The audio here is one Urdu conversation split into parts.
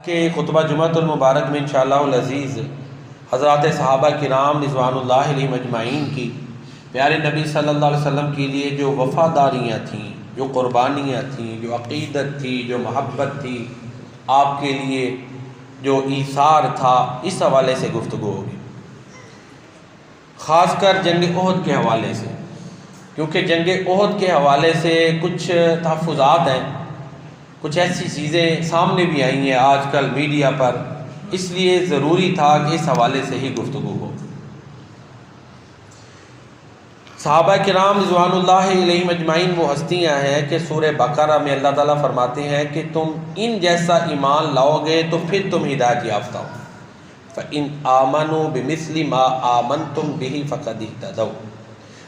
کہ خطبہ جمعۃ المبارک میں انشاءاللہ العزیز حضرات صحابہ کرام رضوان اللہ علیہم اجمعین کی پیارے نبی صلی اللہ علیہ وسلم کے لیے جو وفاداریاں تھیں، جو قربانیاں تھیں، جو عقیدت تھی، جو محبت تھی، آپ کے لیے جو ایثار تھا، اس حوالے سے گفتگو ہوگی، خاص کر جنگ احد کے حوالے سے، کیونکہ جنگ احد کے حوالے سے کچھ تحفظات ہیں، کچھ ایسی چیزیں سامنے بھی آئی ہیں آج کل میڈیا پر، اس لیے ضروری تھا کہ اس حوالے سے ہی گفتگو ہو۔ صحابہ کرام رضوان اللہ علیہم اجمعین وہ ہستیاں ہیں کہ سورہ بقرہ میں اللہ تعالیٰ فرماتے ہیں کہ تم ان جیسا ایمان لاؤ گے تو پھر تم ہدایت یافتہ ہو، فَإِنْ آمَنُوا بِمِثْلِ مَا آمَنْتُمْ بِهِ فَقَدِ اهْتَدَوْا،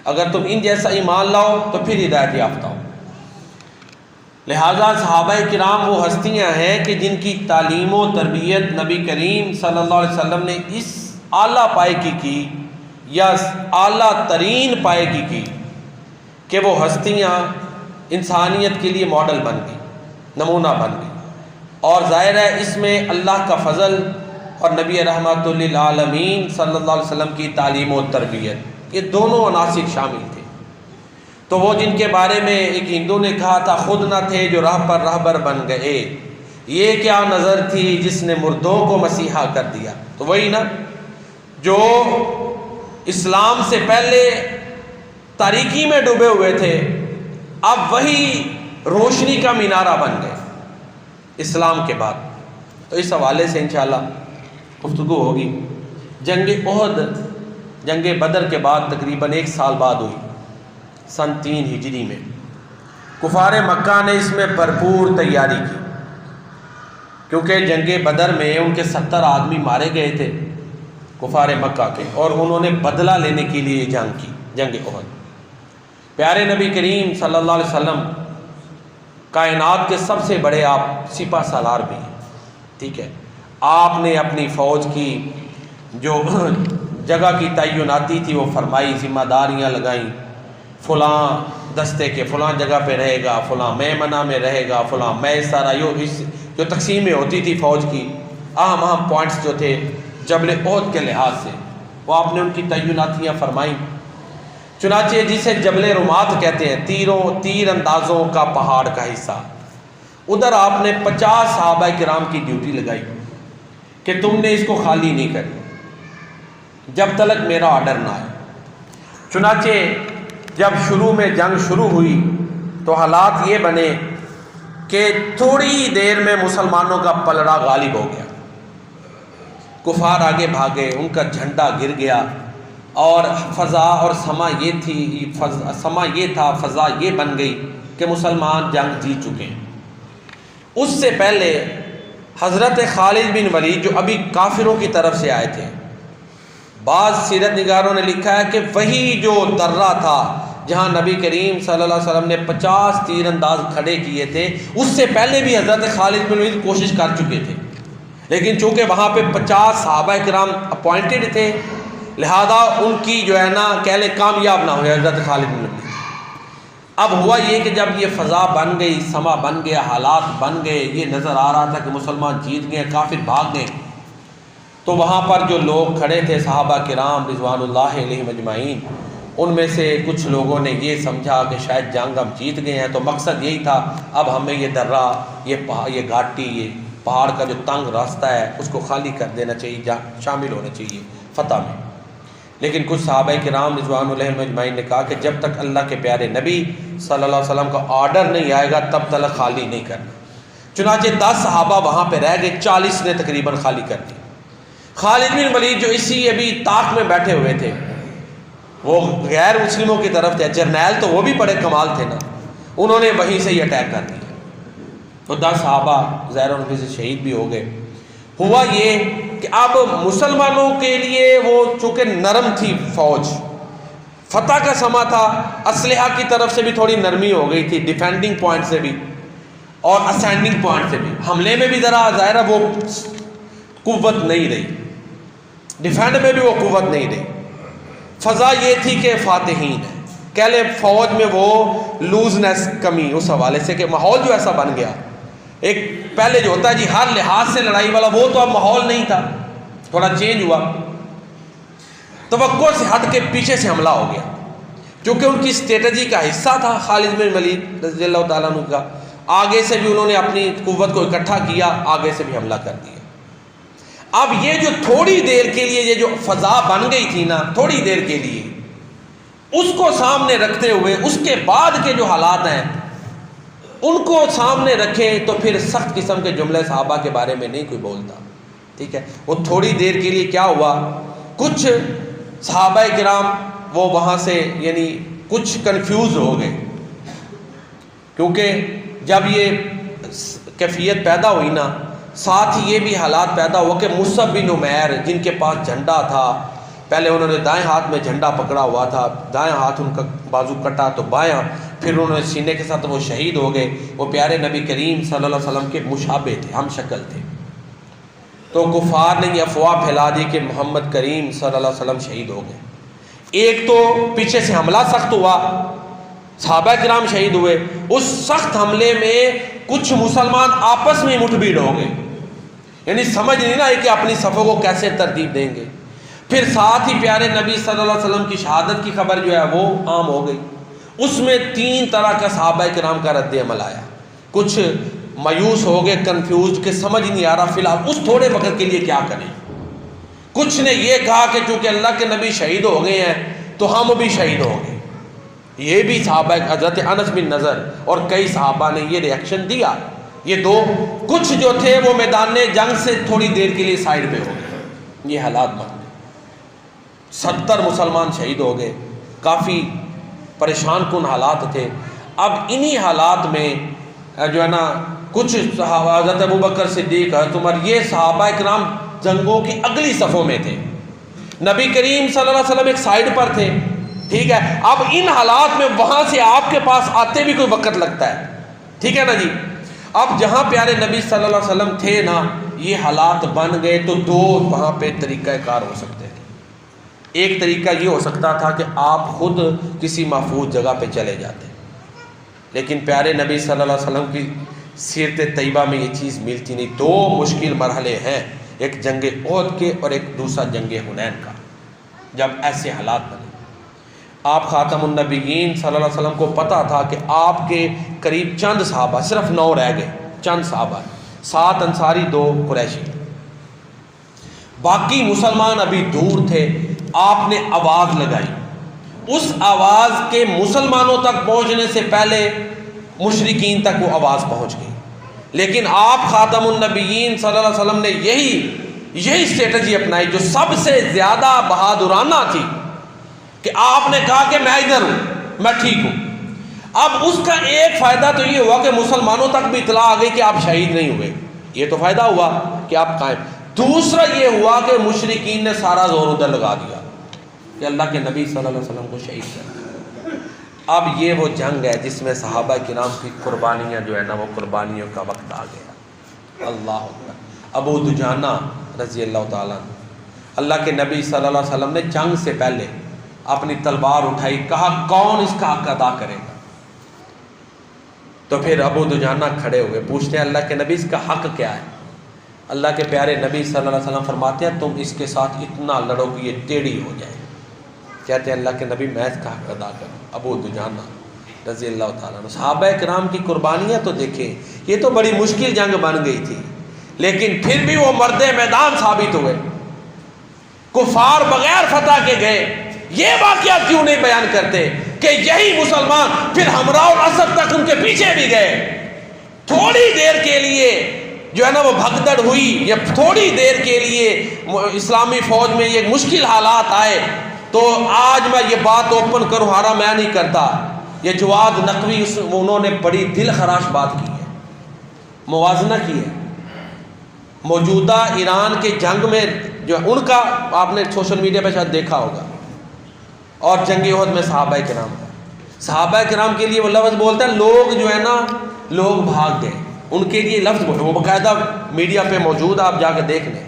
اگر تم ان جیسا ایمان لاؤ تو پھر ہدایت یافتہ ہو۔ لہٰذا صحابہ کرام وہ ہستیاں ہیں کہ جن کی تعلیم و تربیت نبی کریم صلی اللہ علیہ وسلم نے اس اعلیٰ پائے کی یا اعلیٰ ترین پائے کی کہ وہ ہستیاں انسانیت کے لیے ماڈل بن گئی، نمونہ بن گئی، اور ظاہر ہے اس میں اللہ کا فضل اور نبی رحمت للعالمین صلی اللہ علیہ وسلم کی تعلیم و تربیت، یہ دونوں عناصر شامل تھے۔ تو وہ جن کے بارے میں ایک ہندو نے کہا تھا خود نہ تھے جو راہ پر رہبر بن گئے، یہ کیا نظر تھی جس نے مردوں کو مسیحا کر دیا۔ تو وہی نا جو اسلام سے پہلے تاریکی میں ڈوبے ہوئے تھے، اب وہی روشنی کا مینارہ بن گئے اسلام کے بعد۔ تو اس حوالے سے انشاءاللہ گفتگو ہوگی۔ جنگ احد جنگ بدر کے بعد تقریباً 1 سال بعد ہوئی، سن 3 ہجری میں۔ کفار مکہ نے اس میں بھرپور تیاری کی، کیونکہ جنگ بدر میں ان کے 70 آدمی مارے گئے تھے کفار مکہ کے، اور انہوں نے بدلہ لینے کے لیے جنگ کی، جنگ احد۔ پیارے نبی کریم صلی اللہ علیہ وسلم کائنات کے سب سے بڑے آپ سپہ سالار بھی ہیں، ٹھیک ہے، آپ نے اپنی فوج کی جو جگہ کی تعیناتی تھی وہ فرمائی، ذمہ داریاں لگائیں، فلاں دستے کے فلاں جگہ پہ رہے گا، فلاں میمنہ میں رہے گا، فلاں میسرہ، جو تقسیمیں ہوتی تھی فوج کی، اہم پوائنٹس جو تھے جبل احد کے لحاظ سے، وہ آپ نے ان کی تعیناتیاں فرمائیں۔ چنانچہ جسے جبل رمات کہتے ہیں، تیر اندازوں کا پہاڑ کا حصہ، ادھر آپ نے 50 صحابہ کرام کی ڈیوٹی لگائی کہ تم نے اس کو خالی نہیں کرنا جب تک میرا آرڈر نہ آئے۔ چنانچہ جب شروع میں جنگ شروع ہوئی تو حالات یہ بنے کہ تھوڑی دیر میں مسلمانوں کا پلڑا غالب ہو گیا، کفار آگے بھاگے، ان کا جھنڈا گر گیا، اور فضا اور سما یہ تھا، فضا یہ بن گئی کہ مسلمان جنگ جیت چکے ہیں۔ اس سے پہلے حضرت خالد بن ولید جو ابھی کافروں کی طرف سے آئے تھے، بعض سیرت نگاروں نے لکھا ہے کہ وہی جو درہ تھا جہاں نبی کریم صلی اللہ علیہ وسلم نے 50 تیر انداز کھڑے کیے تھے، اس سے پہلے بھی حضرت خالد بن ولید کوشش کر چکے تھے، لیکن چونکہ وہاں پہ 50 صحابہ کرام اپوائنٹڈ تھے، لہذا ان کی جو ہے نا کہہ لیں کامیاب نہ ہوئے حضرت خالد بن ولید۔ اب ہوا یہ کہ جب یہ فضا بن گئی، سما بن گیا، حالات بن گئے، یہ نظر آ رہا تھا کہ مسلمان جیت گئے، کافر بھاگ گئے، تو وہاں پر جو لوگ کھڑے تھے صحابہ کرام رضوان اللہ علیہم اجمعین، ان میں سے کچھ لوگوں نے یہ سمجھا کہ شاید جنگ ہم جیت گئے ہیں، تو مقصد یہی تھا اب ہمیں یہ درہ، یہ گھاٹی، یہ پہاڑ کا جو تنگ راستہ ہے اس کو خالی کر دینا چاہیے، شامل ہونا چاہیے فتح میں۔ لیکن کچھ صحابہ کرام رضوان اللہ اجمعین نے کہا کہ جب تک اللہ کے پیارے نبی صلی اللہ علیہ وسلم کا آرڈر نہیں آئے گا تب تک خالی نہیں کرنا۔ چنانچہ 10 صحابہ وہاں پہ رہ گئے، 40 نے تقریباً خالی کر دی۔ خالد بن ولید جو اسی ابھی طاق میں بیٹھے ہوئے تھے، وہ غیر مسلموں کی طرف تھے، جرنیل تو وہ بھی بڑے کمال تھے نا، انہوں نے وہیں سے ہی اٹیک کر دیا، تو 10 صحابہ ظاہر ان میں سے شہید بھی ہو گئے۔ ہوا یہ کہ اب مسلمانوں کے لیے وہ چونکہ نرم تھی فوج، فتح کا سما تھا، اسلحہ کی طرف سے بھی تھوڑی نرمی ہو گئی تھی، ڈیفینڈنگ پوائنٹ سے بھی اور اسینڈنگ پوائنٹ سے بھی، حملے میں بھی ذرا ظاہر وہ قوت نہیں رہی، ڈیفینڈ میں بھی وہ قوت نہیں رہی۔ فضا یہ تھی کہ فاتحین ہے، کہہ لیں فوج میں وہ لوزنس کمی اس حوالے سے کہ ماحول جو ایسا بن گیا ایک پہلے جو ہوتا ہے جی ہر لحاظ سے لڑائی والا، وہ تو اب ماحول نہیں تھا، تھوڑا چینج ہوا، توقع سے ہٹ کے پیچھے سے حملہ ہو گیا، کیونکہ ان کی اسٹریٹجی کا حصہ تھا خالد بن ولید رضی اللہ تعالیٰ عنہ کا۔ آگے سے بھی انہوں نے اپنی قوت کو اکٹھا کیا، آگے سے بھی حملہ کر دیا۔ اب یہ جو تھوڑی دیر کے لیے یہ جو فضا بن گئی تھی نا، تھوڑی دیر کے لیے، اس کو سامنے رکھتے ہوئے اس کے بعد کے جو حالات ہیں ان کو سامنے رکھیں تو پھر سخت قسم کے جملے صحابہ کے بارے میں نہیں کوئی بولتا، ٹھیک ہے۔ وہ تھوڑی دیر کے لیے کیا ہوا، کچھ صحابہ کرام وہ وہاں سے یعنی کچھ کنفیوز ہو گئے، کیونکہ جب یہ کیفیت پیدا ہوئی نا، ساتھ ہی یہ بھی حالات پیدا ہوا کہ مصعب بن عمیر جن کے پاس جھنڈا تھا، پہلے انہوں نے دائیں ہاتھ میں جھنڈا پکڑا ہوا تھا، دائیں ہاتھ ان کا بازو کٹا تو بایاں، پھر انہوں نے سینے کے ساتھ وہ شہید ہو گئے۔ وہ پیارے نبی کریم صلی اللہ علیہ وسلم کے مشابہ تھے، ہم شکل تھے، تو کفار نے یہ افواہ پھیلا دی کہ محمد کریم صلی اللہ علیہ وسلم شہید ہو گئے۔ ایک تو پیچھے سے حملہ سخت ہوا، صحابہ کرام شہید ہوئے، اس سخت حملے میں کچھ مسلمان آپس میں مٹھ بھیڑ ہو گئے، یعنی سمجھ نہیں آئی کہ اپنی صفوں کو کیسے ترتیب دیں گے۔ پھر ساتھ ہی پیارے نبی صلی اللہ علیہ وسلم کی شہادت کی خبر جو ہے وہ عام ہو گئی، اس میں 3 طرح کا صحابہ کرام کا رد عمل آیا۔ کچھ مایوس ہو گئے، کنفیوز، کہ سمجھ نہیں آ رہا فی الحال اس تھوڑے وقت کے لیے کیا کریں۔ کچھ نے یہ کہا کہ چونکہ اللہ کے نبی شہید ہو گئے ہیں تو ہم بھی شہید ہو گئے۔ یہ بھی صحابہ، حضرت انس بن نضر اور کئی صحابہ نے یہ ریئیکشن دیا۔ یہ دو، کچھ جو تھے وہ میدان جنگ سے تھوڑی دیر کے لیے سائڈ پہ ہو گئے۔ یہ حالات بن گئے، 70 مسلمان شہید ہو گئے، کافی پریشان کن حالات تھے۔ اب انہی حالات میں جو ہے نا کچھ صحابہ، حضرت ابوبکر صدیق، حضرت عمر، یہ صحابہ کرام جنگوں کی اگلی صفوں میں تھے، نبی کریم صلی اللہ علیہ وسلم ایک سائڈ پر تھے، ٹھیک ہے۔ اب ان حالات میں وہاں سے آپ کے پاس آتے بھی کوئی وقت لگتا ہے، ٹھیک ہے نا جی۔ اب جہاں پیارے نبی صلی اللہ علیہ وسلم تھے نا، یہ حالات بن گئے تو 2 وہاں پہ طریقہ کار ہو سکتے تھے۔ ایک طریقہ یہ ہو سکتا تھا کہ آپ خود کسی محفوظ جگہ پہ چلے جاتے، لیکن پیارے نبی صلی اللہ علیہ وسلم کی سیرت طیبہ میں یہ چیز ملتی نہیں۔ 2 مشکل مرحلے ہیں، ایک جنگ احد کے اور ایک دوسرا جنگ حنین کا۔ جب ایسے حالات بنے، آپ خاتم النبیین صلی اللہ علیہ وسلم کو پتا تھا کہ آپ کے قریب چند صحابہ، صرف 9 رہ گئے، چند صحابہ، 7 انصاری 2 قریشی، باقی مسلمان ابھی دور تھے۔ آپ نے آواز لگائی، اس آواز کے مسلمانوں تک پہنچنے سے پہلے مشرکین تک وہ آواز پہنچ گئی، لیکن آپ خاتم النبیین صلی اللہ علیہ وسلم نے یہی اسٹریٹجی اپنائی جو سب سے زیادہ بہادرانہ تھی، کہ آپ نے کہا کہ میں ادھر ہوں، میں ٹھیک ہوں۔ اب اس کا ایک فائدہ تو یہ ہوا کہ مسلمانوں تک بھی اطلاع آ گئی کہ آپ شہید نہیں ہوئے، یہ تو فائدہ ہوا کہ آپ قائم۔ دوسرا یہ ہوا کہ مشرکین نے سارا زور ادھر لگا دیا کہ اللہ کے نبی صلی اللہ علیہ وسلم کو شہید کر دیا۔ اب یہ وہ جنگ ہے جس میں صحابہ کرام کی قربانیاں جو ہے نا، وہ قربانیوں کا وقت آ گیا۔ اللہ اکبر۔ ابو دجانہ رضی اللہ تعالیٰ عنہ، اللہ کے نبی صلی اللہ علیہ وسلم نے جنگ سے پہلے اپنی تلوار اٹھائی، کہا کون اس کا حق ادا کرے گا؟ تو پھر ابو دجانہ کھڑے ہوئے، پوچھتے ہیں اللہ کے نبی اس کا حق کیا ہے؟ اللہ کے پیارے نبی صلی اللہ علیہ وسلم فرماتے ہیں تم اس کے ساتھ اتنا لڑو کہ یہ ٹیڑھی ہو جائے۔ کہتے ہیں اللہ کے نبی میں اس کا حق ادا کروں۔ ابو دجانہ رضی اللہ تعالیٰ عنہ، صحابہ کرام کی قربانیاں تو دیکھیں، یہ تو بڑی مشکل جنگ بن گئی تھی، لیکن پھر بھی وہ مرد میدان ثابت ہوئے، کفار بغیر فتح کے گئے۔ یہ واقعہ کیوں نہیں بیان کرتے کہ یہی مسلمان پھر ہمراہ الاسد تک ان کے پیچھے بھی گئے؟ تھوڑی دیر کے لیے جو ہے نا وہ بھگدڑ ہوئی، یا تھوڑی دیر کے لیے اسلامی فوج میں یہ مشکل حالات آئے، تو آج میں یہ بات اوپن کروں، ہارا میں نہیں کرتا، یہ جواد نقوی انہوں نے بڑی دل خراش بات کی ہے، موازنہ کی ہے موجودہ ایران کے جنگ میں، جو ان کا آپ نے سوشل میڈیا پہ شاید دیکھا ہوگا، اور جنگ احد میں صحابہ کرام کے لیے وہ لفظ بولتا ہے، لوگ جو ہے نا لوگ بھاگ گئے، ان کے لیے لفظ وہ باقاعدہ میڈیا پہ موجود، آپ جا کے دیکھ لیں۔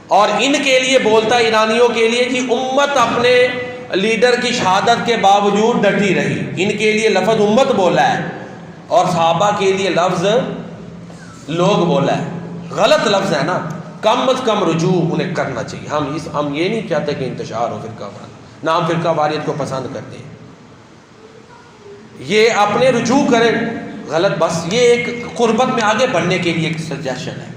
اور ان کے لیے بولتا ہے، ایرانیوں کے لیے، کہ امت اپنے لیڈر کی شہادت کے باوجود ڈٹی رہی، ان کے لیے لفظ امت بولا ہے، اور صحابہ کے لیے لفظ لوگ بولا ہے، غلط لفظ ہے نا، کم از کم رجوع انہیں کرنا چاہیے۔ ہم یہ نہیں چاہتے کہ انتشار ہو فرقہ واریت، نہ ہم فرقہ واریت کو پسند کرتے ہیں، یہ اپنے رجوع کریں غلط، بس یہ ایک قربت میں آگے بڑھنے کے لیے ایک سجیشن ہے،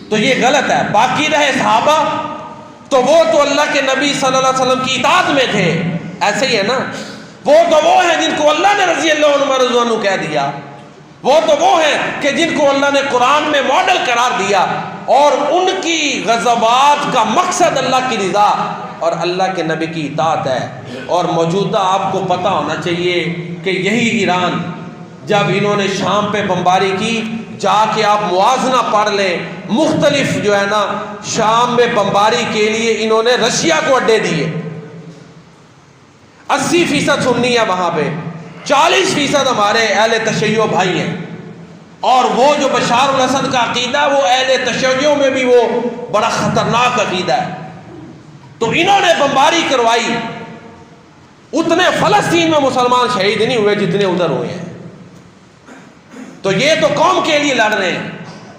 تو یہ غلط ہے۔ باقی رہے صحابہ تو وہ تو اللہ کے نبی صلی اللہ علیہ وسلم کی اطاعت میں تھے، ایسے ہی ہے نا، وہ تو وہ ہیں جن کو اللہ نے رضی اللہ عنہ رضوان عنہ کہہ دیا، وہ تو وہ ہیں کہ جن کو اللہ نے قرآن میں ماڈل قرار دیا، اور ان کی غضبات کا مقصد اللہ کی رضا اور اللہ کے نبی کی اطاعت ہے۔ اور موجودہ آپ کو پتہ ہونا چاہیے کہ یہی ایران جب انہوں نے شام پہ بمباری کی، جا کے آپ موازنہ پڑھ لیں، مختلف جو ہے نا شام میں بمباری کے لیے انہوں نے رشیا کو اڈے دیے، 80% سنی ہے وہاں پہ، 40% ہمارے اہل تشیع بھائی ہیں، اور وہ جو بشار الاسد کا عقیدہ ہے وہ اہل تشیع میں بھی وہ بڑا خطرناک عقیدہ ہے، تو انہوں نے بمباری کروائی، اتنے فلسطین میں مسلمان شہید نہیں ہوئے جتنے ادھر ہوئے ہیں، تو یہ تو قوم کے لیے لڑ رہے ہیں۔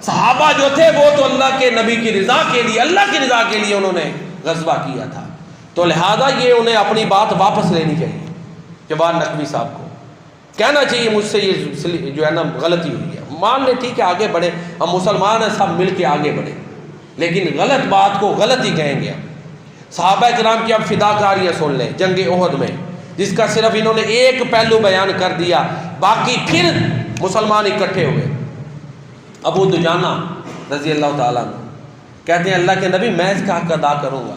صحابہ جو تھے وہ تو اللہ کے نبی کی رضا کے لیے، اللہ کی رضا کے لیے انہوں نے غزوہ کیا تھا، تو لہذا یہ انہیں اپنی بات واپس لینی چاہیے۔ جواد نقوی صاحب کو کہنا چاہیے مجھ سے یہ جو ہے نا غلطی ہوئی ہے، مان لیں ٹھیک ہے آگے بڑھے، ہم مسلمان ہیں سب مل کے آگے بڑھے، لیکن غلط بات کو غلط ہی کہیں گے۔ صحابہ کرام کی اب فداکاریاں سن لیں جنگ احد میں، جس کا صرف انہوں نے ایک پہلو بیان کر دیا، باقی پھر مسلمان اکٹھے ہوئے۔ ابو دجانہ رضی اللہ تعالیٰ عنہ کہتے ہیں اللہ کے نبی میں اس کا حق ادا کروں گا،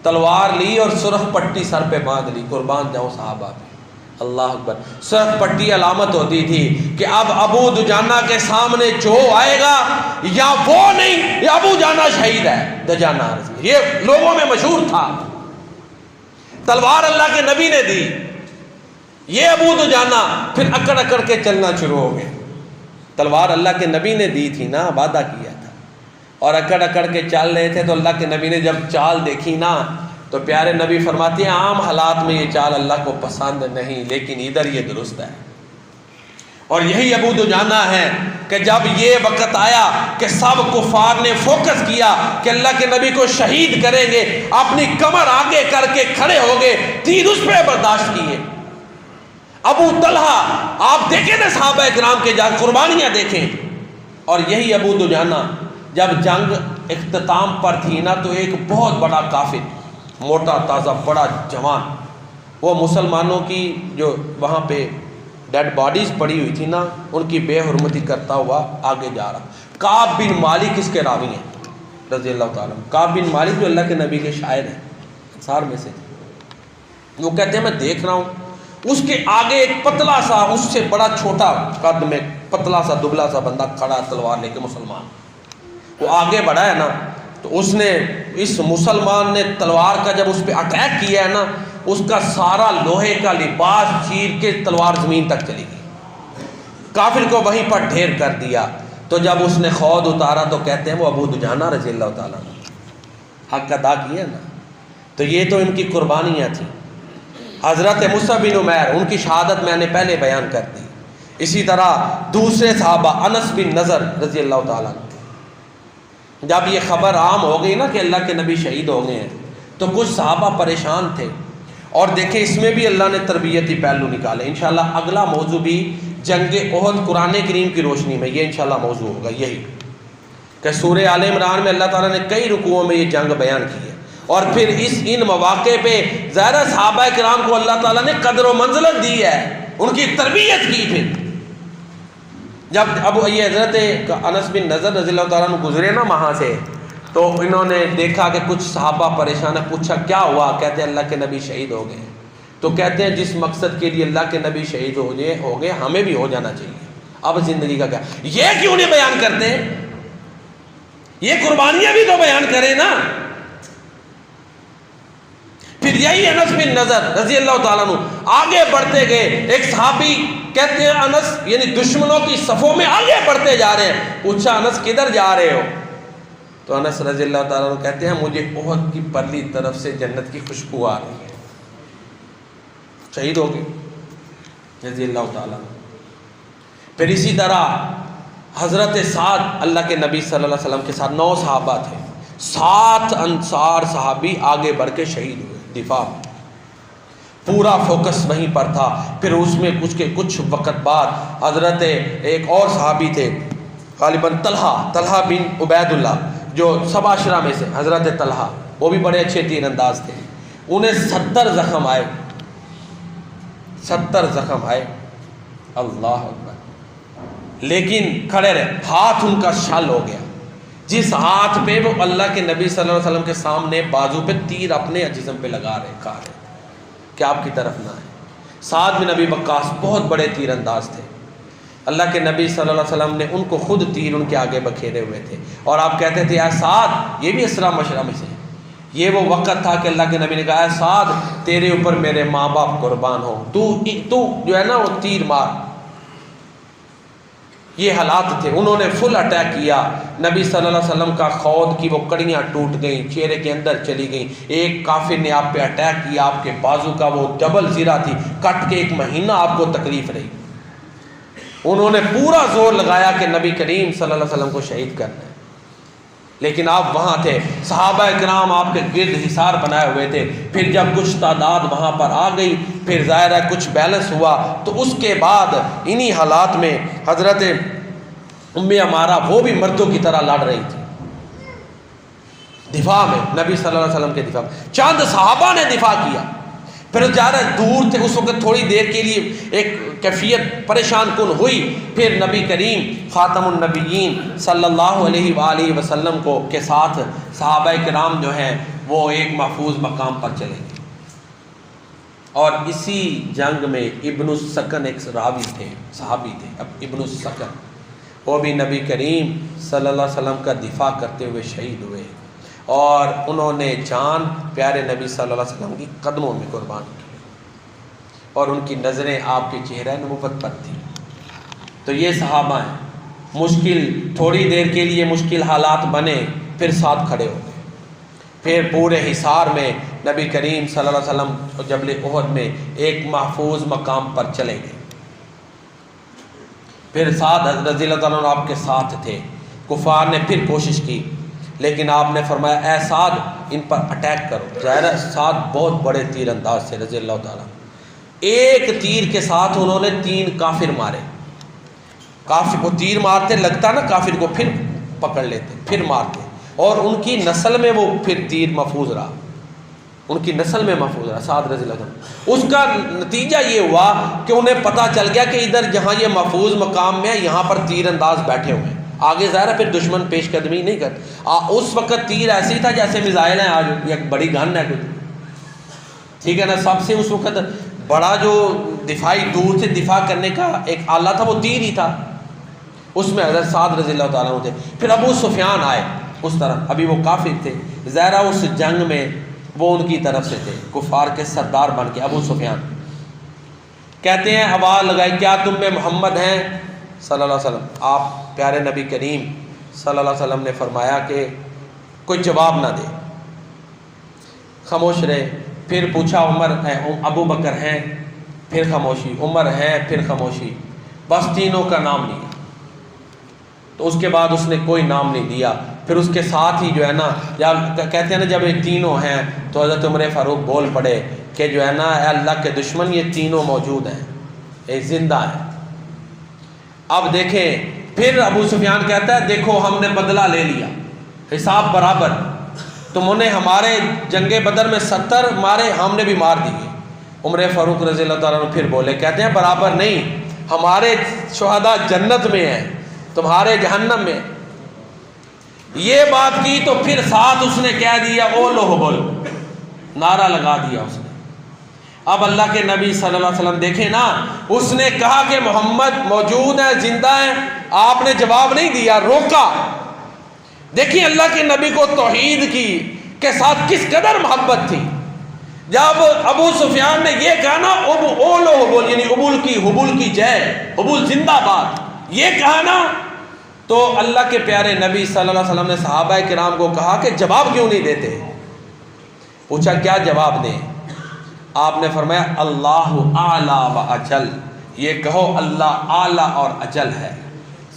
تلوار لی اور سرخ پٹی سر پہ باندھ لی، قربان جاؤں صحابہ پہ، اللہ اکبر۔ سرخ پٹی علامت ہوتی تھی کہ اب ابو دجانہ کے سامنے جو آئے گا یا وہ نہیں یا ابو جانا شہید ہے، دجانہ یہ لوگوں میں مشہور تھا۔ تلوار اللہ کے نبی نے دی، یہ ابو دجانہ پھر اکڑ اکڑ کے چلنا شروع ہو گئے۔ تلوار اللہ کے نبی نے دی تھی نا، وعدہ کیا تھا، اور اکڑ اکڑ کے چل رہے تھے، تو اللہ کے نبی نے جب چال دیکھی نا تو پیارے نبی فرماتے ہیں عام حالات میں یہ چال اللہ کو پسند نہیں، لیکن ادھر یہ درست ہے۔ اور یہی ابو دجانہ ہے کہ جب یہ وقت آیا کہ سب کفار نے فوکس کیا کہ اللہ کے نبی کو شہید کریں گے، اپنی کمر آگے کر کے کھڑے ہو گئے، تیر اس پہ برداشت کیے۔ ابو طلحہ آپ دیکھیں نا صحابہ کرام کے جنگ قربانیاں دیکھیں، اور یہی ابو دجانہ جب جنگ اختتام پر تھی نا تو ایک بہت بڑا کافر، موٹا تازہ بڑا جوان، وہ مسلمانوں کی جو وہاں پہ ڈیڈ باڈیز پڑی ہوئی تھی نا ان کی بے حرمتی کرتا ہوا آگے جا رہا۔ کعب بن مالک اس کے راوی ہیں رضی اللہ تعالیٰ عنہ، کعب بن مالک جو اللہ کے نبی کے شاعر ہیں انصار میں سے تھے، وہ کہتے ہیں میں دیکھ رہا ہوں اس کے آگے ایک پتلا سا، اس سے بڑا چھوٹا قد میں پتلا سا دبلا سا بندہ کھڑا تلوار لے کے، مسلمان، وہ آگے بڑھا ہے نا تو اس نے اس مسلمان نے تلوار کا جب اس پہ اٹیک کیا ہے نا، اس کا سارا لوہے کا لباس چیر کے تلوار زمین تک چلی گئی، کافر کو وہیں پر ڈھیر کر دیا۔ تو جب اس نے خود اتارا تو کہتے ہیں وہ ابو دجانہ رضی اللہ تعالیٰ عنہ حق ادا کیا نا، تو یہ تو ان کی قربانیاں تھیں۔ حضرت مصعب بن عمیر ان کی شہادت میں نے پہلے بیان کر دی، اسی طرح دوسرے صحابہ انس بن نضر رضی اللہ تعالیٰ عنہ، جب یہ خبر عام ہو گئی نا کہ اللہ کے نبی شہید ہو گئے ہیں تو کچھ صحابہ پریشان تھے، اور دیکھیں اس میں بھی اللہ نے تربیتی پہلو نکالے۔ انشاءاللہ اگلا موضوع بھی جنگ احد قرآن کریم کی روشنی میں یہ انشاءاللہ موضوع ہوگا، یہی کہ سورہ آل عمران میں اللہ تعالیٰ نے کئی رکوعوں میں یہ جنگ بیان کی ہے، اور پھر ان مواقع پہ ظاہر صحابہ کرام کو اللہ تعالیٰ نے قدر و منزلت دی ہے، ان کی تربیت کی۔ پھر جب اب یہ حضرت انس بن نضر رضی اللہ تعالیٰ عنہ گزرے نا وہاں سے، تو انہوں نے دیکھا کہ کچھ صحابہ پریشان ہیں، پوچھا کیا ہوا؟ کہتے ہیں اللہ کے نبی شہید ہو گئے۔ تو کہتے ہیں جس مقصد کے لیے اللہ کے نبی شہید ہو گئے ہمیں بھی ہو جانا چاہیے، اب زندگی کا کیا؟ یہ کیوں نہیں بیان کرتے؟ یہ قربانیاں بھی تو بیان کریں نا۔ پھر یہی انس بن نضر رضی اللہ تعالیٰ عنہ آگے بڑھتے گئے، ایک صحابی کہتے ہیں انس یعنی دشمنوں کی صفوں میں آگے بڑھتے جا رہے ہیں، پوچھا انس کدھر جا رہے ہو؟ تو انس رضی اللہ تعالیٰ عنہ کہتے ہیں مجھے احد کی پرلی طرف سے جنت کی خوشبو آ رہی ہے، شہید ہو گئے رضی اللہ تعالیٰ عنہ۔ پھر اسی طرح حضرت سعد اللہ کے نبی صلی اللہ علیہ وسلم کے ساتھ 9 صحابہ تھے، 7 انصار صحابی آگے بڑھ کے شہید ہوئے دفاع میں، پورا فوکس وہیں پر تھا۔ پھر اس میں کچھ وقت بعد حضرت ایک اور صحابی تھے غالباً طلحہ بن عبید اللہ، جو 7 عشرہ میں سے حضرت طلحہ، وہ بھی بڑے اچھے تیر انداز تھے، انہیں 70 زخم آئے، 70 زخم آئے، اللہ اکبر، لیکن کھڑے رہے، ہاتھ ان کا شل ہو گیا، جس ہاتھ پہ وہ اللہ کے نبی صلی اللہ علیہ وسلم کے سامنے بازو پہ تیر اپنے جسم پہ لگا رہے، کھا رہے کہ آپ کی طرف نہ آئے۔ سعد بن ابی وقاص بہت بڑے تیر انداز تھے، اللہ کے نبی صلی اللہ علیہ وسلم نے ان کو خود تیر ان کے آگے بکھیرے ہوئے تھے، اور آپ کہتے تھے اے سعد، یہ بھی اسرا مشرہ میں سے، یہ وہ وقت تھا کہ اللہ کے نبی نے کہا اے سعد تیرے اوپر میرے ماں باپ قربان ہو، تو جو ہے نا وہ تیر مار۔ یہ حالات تھے، انہوں نے فل اٹیک کیا، نبی صلی اللہ علیہ وسلم کا خود کی وہ کڑیاں ٹوٹ گئیں، چہرے کے اندر چلی گئیں، ایک کافر نے آپ پہ اٹیک کیا، آپ کے بازو کا وہ ڈبل زرہ تھی، کٹ کے 1 مہینہ آپ کو تکلیف رہی، انہوں نے پورا زور لگایا کہ نبی کریم صلی اللہ علیہ وسلم کو شہید کرنا ہے، لیکن آپ وہاں تھے، صحابہ کرام آپ کے گرد حصار بنائے ہوئے تھے۔ پھر جب کچھ تعداد وہاں پر آ گئی، پھر ظاہر ہے کچھ بیلنس ہوا، تو اس کے بعد انہی حالات میں حضرت ام عمارہ وہ بھی مردوں کی طرح لڑ رہی تھی دفاع میں، نبی صلی اللہ علیہ وسلم کے دفاع میں، چند صحابہ نے دفاع کیا، پھر زیادہ دور تھے، اس وقت تھوڑی دیر کے لیے ایک کیفیت پریشان کن ہوئی، پھر نبی کریم خاتم النبیین صلی اللہ علیہ وآلہ وسلم کو کے ساتھ صحابہ کرام جو ہیں وہ ایک محفوظ مقام پر چلے گئے، اور اسی جنگ میں ابن السکن ایک راوی تھے، صحابی تھے، اب ابن السکن، وہ بھی نبی کریم صلی اللہ علیہ وسلم کا دفاع کرتے ہوئے شہید ہوئے، اور انہوں نے جان پیارے نبی صلی اللہ علیہ وسلم کی قدموں میں قربان کی، اور ان کی نظریں آپ کے چہرہ نبوت پر تھیں۔ تو یہ صحابہ ہیں، مشکل تھوڑی دیر کے لیے مشکل حالات بنے، پھر ساتھ کھڑے ہو گئے، پھر پورے حصار میں نبی کریم صلی اللہ علیہ وسلم جبل احد میں ایک محفوظ مقام پر چلے گئے، پھر سعد رضی اللہ تعالیٰ عنہ آپ کے ساتھ تھے، کفار نے پھر کوشش کی، لیکن آپ نے فرمایا اے سعد ان پر اٹیک کرو۔ ظاہر ہے سعد بہت بڑے تیر انداز سے رضی اللہ تعالیٰ، ایک تیر کے ساتھ انہوں نے 3 کافر مارے، کافر کو تیر مارتے لگتا نا کافر کو، پھر پکڑ لیتے، پھر مارتے، اور ان کی نسل میں وہ پھر تیر محفوظ رہا، ان کی نسل میں محفوظ رہا سعد رضی اللہ عنہ۔ اس کا نتیجہ یہ ہوا کہ انہیں پتہ چل گیا کہ ادھر جہاں یہ محفوظ مقام میں ہے یہاں پر تیر انداز بیٹھے ہوئے ہیں، آگے ظاہر ہے پھر دشمن پیش قدمی نہیں کرتا۔ اس وقت تیر ایسی تھا جیسے میزائل ہیں آج، ایک بڑی گن ہے کچھ، ٹھیک ہے نا، سب سے اس وقت بڑا جو دفاعی دور سے دفاع کرنے کا ایک آلہ تھا وہ تیر ہی تھا، اس میں حضرت سعد رضی اللہ تعالیٰ عنہ تھے۔ پھر ابو سفیان آئے اس طرف، ابھی وہ کافر تھے، ظاہرہ اس جنگ میں وہ ان کی طرف سے تھے، کفار کے سردار بن کے ابو سفیان کہتے ہیں، آواز لگائی کیا تم میں محمد ہیں صلی اللہ علیہ وسلم؟ آپ پیارے نبی کریم صلی اللہ علیہ وسلم نے فرمایا کہ کوئی جواب نہ دے، خاموش رہے۔ پھر پوچھا عمر ہے، ابو بکر ہیں، پھر خاموشی، عمر ہیں، پھر خاموشی، بس تینوں کا نام لیا۔ تو اس کے بعد اس نے کوئی نام نہیں دیا۔ پھر اس کے ساتھ ہی جو ہے نا، یا کہتے ہیں نا جب یہ تینوں ہیں تو حضرت عمر فاروق بول پڑے کہ جو ہے نا اے اللہ کے دشمن یہ تینوں موجود ہیں، یہ زندہ ہیں۔ اب دیکھیں پھر ابو سفیان کہتا ہے دیکھو ہم نے بدلہ لے لیا، حساب برابر، تم نے ہمارے جنگ بدر میں 70 مارے، ہم نے بھی مار دیے۔ عمر فاروق رضی اللہ تعالیٰ عنہ پھر بولے، کہتے ہیں برابر نہیں، ہمارے شہداء جنت میں ہیں، تمہارے جہنم میں۔ یہ بات کی تو پھر ساتھ اس نے کہہ دیا اولو بول، نعرہ لگا دیا اس نے۔ اب اللہ کے نبی صلی اللہ علیہ وسلم دیکھیں نا، اس نے کہا کہ محمد موجود ہیں، زندہ ہیں، آپ نے جواب نہیں دیا، روکا۔ دیکھیں اللہ کے نبی کو توحید کی کے ساتھ کس قدر محبت تھی۔ جب ابو سفیان نے یہ کہا نا اولو بول، یعنی حبول کی جے، حبول زندہ باد، یہ کہا نا، تو اللہ کے پیارے نبی صلی اللہ علیہ وسلم نے صحابہ کرام کو کہا کہ جواب کیوں نہیں دیتے؟ پوچھا کیا جواب دیں؟ آپ نے فرمایا اللہ اعلیٰ و اجل، یہ کہو اللہ اعلیٰ اور اجل ہے۔